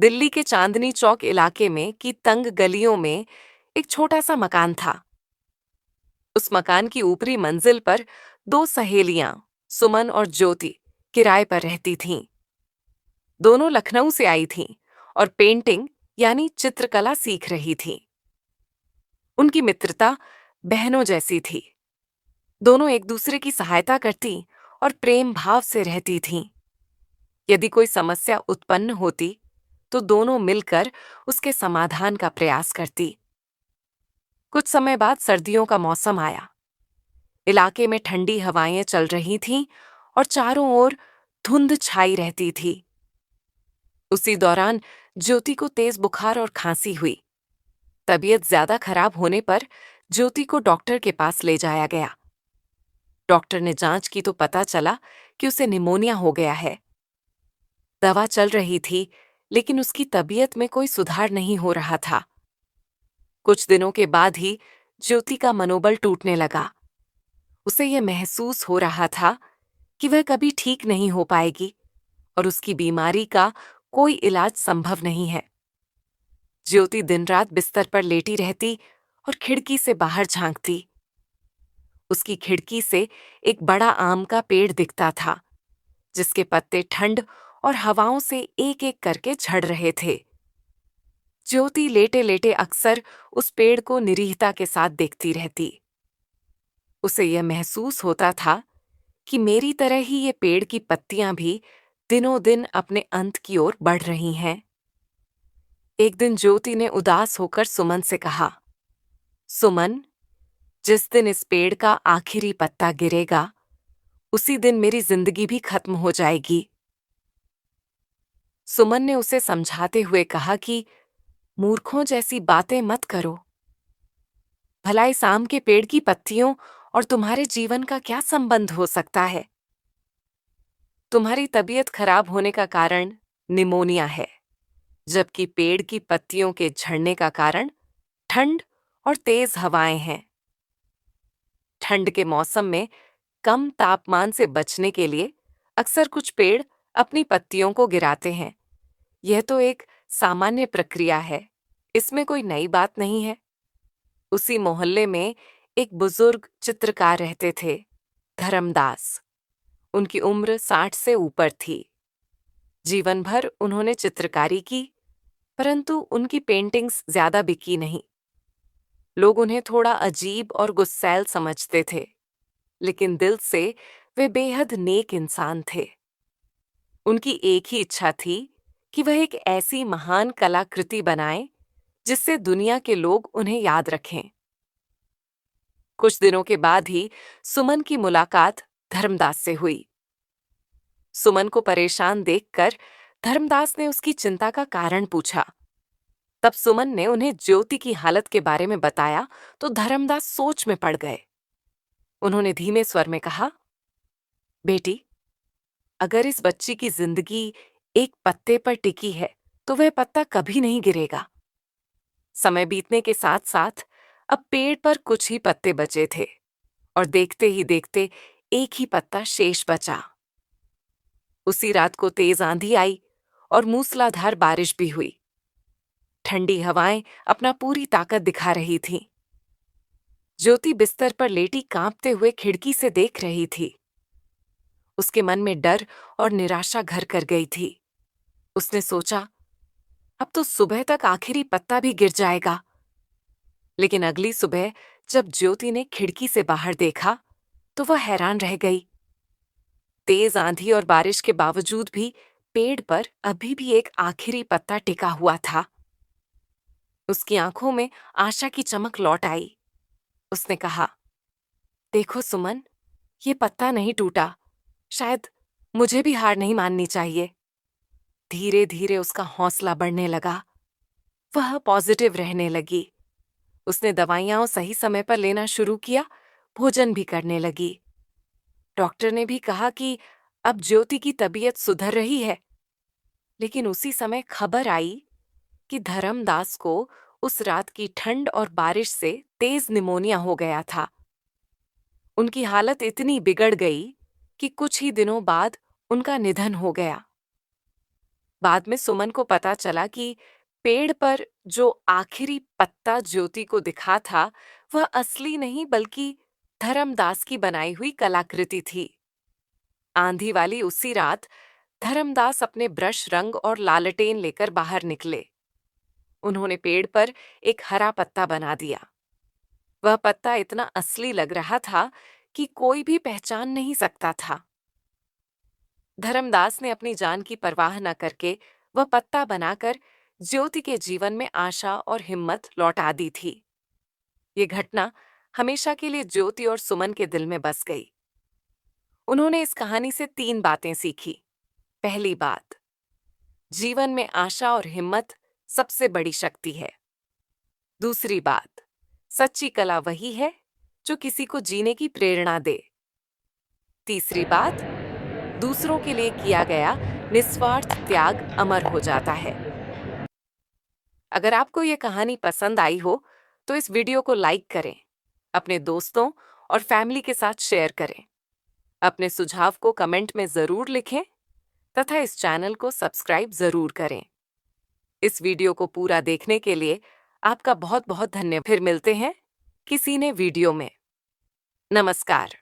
दिल्ली के चांदनी चौक इलाके में की तंग गलियों में एक छोटा सा मकान था। उस मकान की ऊपरी मंजिल पर दो सहेलियां, सुमन और ज्योति, किराए पर रहती थीं। दोनों लखनऊ से आई थीं और पेंटिंग यानी चित्रकला सीख रही थीं। उनकी मित्रता बहनों जैसी थी। दोनों एक दूसरे की सहायता करती और प्रेम भाव से रहती थीं। यदि कोई समस्या उत्पन्न होती तो दोनों मिलकर उसके समाधान का प्रयास करती। कुछ समय बाद सर्दियों का मौसम आया। इलाके में ठंडी हवाएं चल रही थीं और चारों ओर धुंध छाई रहती थी। उसी दौरान ज्योति को तेज बुखार और खांसी हुई। तबीयत ज्यादा खराब होने पर ज्योति को डॉक्टर के पास ले जाया गया। डॉक्टर ने जांच की तो पता चला कि उसे निमोनिया हो गया है। दवा चल रही थी, लेकिन उसकी तबीयत में कोई सुधार नहीं हो रहा था। कुछ दिनों के बाद ही ज्योति का मनोबल टूटने लगा। उसे यह महसूस हो रहा था कि वह कभी ठीक नहीं हो पाएगी और उसकी बीमारी का कोई इलाज संभव नहीं है। ज्योति दिन रात बिस्तर पर लेटी रहती और खिड़की से बाहर झांकती। उसकी खिड़की से एक बड़ा आम का पेड़ दिखता था, जिसके पत्ते ठंड और हवाओं से एक एक करके झड़ रहे थे। ज्योति लेटे लेटे अक्सर उस पेड़ को निरीहता के साथ देखती रहती। उसे यह महसूस होता था कि मेरी तरह ही ये पेड़ की पत्तियां भी दिनों दिन अपने अंत की ओर बढ़ रही हैं। एक दिन ज्योति ने उदास होकर सुमन से कहा, सुमन, जिस दिन इस पेड़ का आखिरी पत्ता गिरेगा, उसी दिन मेरी जिंदगी भी खत्म हो जाएगी। सुमन ने उसे समझाते हुए कहा कि मूर्खों जैसी बातें मत करो। भला इस आम के पेड़ की पत्तियों और तुम्हारे जीवन का क्या संबंध हो सकता है? तुम्हारी तबीयत खराब होने का कारण निमोनिया है, जबकि पेड़ की पत्तियों के झड़ने का कारण ठंड और तेज हवाएं हैं। ठंड के मौसम में कम तापमान से बचने के लिए अक्सर कुछ पेड़ अपनी पत्तियों को गिराते हैं। यह तो एक सामान्य प्रक्रिया है, इसमें कोई नई बात नहीं है। उसी मोहल्ले में एक बुजुर्ग चित्रकार रहते थे, धर्मदास। उनकी उम्र 60 से ऊपर थी। जीवन भर उन्होंने चित्रकारी की, परंतु उनकी पेंटिंग्स ज्यादा बिकी नहीं। लोग उन्हें थोड़ा अजीब और गुस्सैल समझते थे, लेकिन दिल से वे बेहद नेक इंसान थे। उनकी एक ही इच्छा थी कि वह एक ऐसी महान कलाकृति बनाएं जिससे दुनिया के लोग उन्हें याद रखें। कुछ दिनों के बाद ही सुमन की मुलाकात धर्मदास से हुई। सुमन को परेशान देखकर धर्मदास ने उसकी चिंता का कारण पूछा। तब सुमन ने उन्हें ज्योति की हालत के बारे में बताया तो धर्मदास सोच में पड़ गए। उन्होंने धीमे स्वर में कहा, बेटी, अगर इस बच्ची की जिंदगी एक पत्ते पर टिकी है तो वह पत्ता कभी नहीं गिरेगा। समय बीतने के साथ साथ अब पेड़ पर कुछ ही पत्ते बचे थे और देखते ही देखते एक ही पत्ता शेष बचा। उसी रात को तेज आंधी आई और मूसलाधार बारिश भी हुई। ठंडी हवाएं अपना पूरी ताकत दिखा रही थीं। ज्योति बिस्तर पर लेटी कांपते हुए खिड़की से देख रही थी। उसके मन में डर और निराशा घर कर गई थी। उसने सोचा, अब तो सुबह तक आखिरी पत्ता भी गिर जाएगा। लेकिन अगली सुबह जब ज्योति ने खिड़की से बाहर देखा तो वह हैरान रह गई। तेज आंधी और बारिश के बावजूद भी पेड़ पर अभी भी एक आखिरी पत्ता टिका हुआ था। उसकी आंखों में आशा की चमक लौट आई। उसने कहा, देखो सुमन, ये पत्ता नहीं टूटा। शायद मुझे भी हार नहीं माननी चाहिए। धीरे धीरे उसका हौसला बढ़ने लगा। वह पॉजिटिव रहने लगी। उसने दवाइयां सही समय पर लेना शुरू किया, भोजन भी करने लगी। डॉक्टर ने भी कहा कि अब ज्योति की तबीयत सुधर रही है। लेकिन उसी समय खबर आई कि धर्मदास को उस रात की ठंड और बारिश से तेज निमोनिया हो गया था। उनकी हालत इतनी बिगड़ गई कि कुछ ही दिनों बाद उनका निधन हो गया। बाद में सुमन को पता चला कि पेड़ पर जो आखिरी पत्ता ज्योति को दिखा था वह असली नहीं बल्कि धर्मदास की बनाई हुई कलाकृति थी। आंधी वाली उसी रात धर्मदास अपने ब्रश, रंग और लालटेन लेकर बाहर निकले। उन्होंने पेड़ पर एक हरा पत्ता बना दिया। वह पत्ता इतना असली लग रहा था कि कोई भी पहचान नहीं सकता था। धर्मदास ने अपनी जान की परवाह न करके वह पत्ता बनाकर ज्योति के जीवन में आशा और हिम्मत लौटा दी थी। ये घटना हमेशा के लिए ज्योति और सुमन के दिल में बस गई। उन्होंने इस कहानी से 3 बातें सीखी। पहली बात, जीवन में आशा और हिम्मत सबसे बड़ी शक्ति है। दूसरी बात, सच्ची कला वही है जो किसी को जीने की प्रेरणा दे। तीसरी बात, दूसरों के लिए किया गया निस्वार्थ त्याग अमर हो जाता है। अगर आपको ये कहानी पसंद आई हो तो इस वीडियो को लाइक करें, अपने दोस्तों और फैमिली के साथ शेयर करें। अपने सुझाव को कमेंट में जरूर लिखें तथा इस चैनल को सब्सक्राइब जरूर करें। इस वीडियो को पूरा देखने के लिए आपका बहुत बहुत धन्यवाद। फिर मिलते हैं किसी ने वीडियो में। नमस्कार।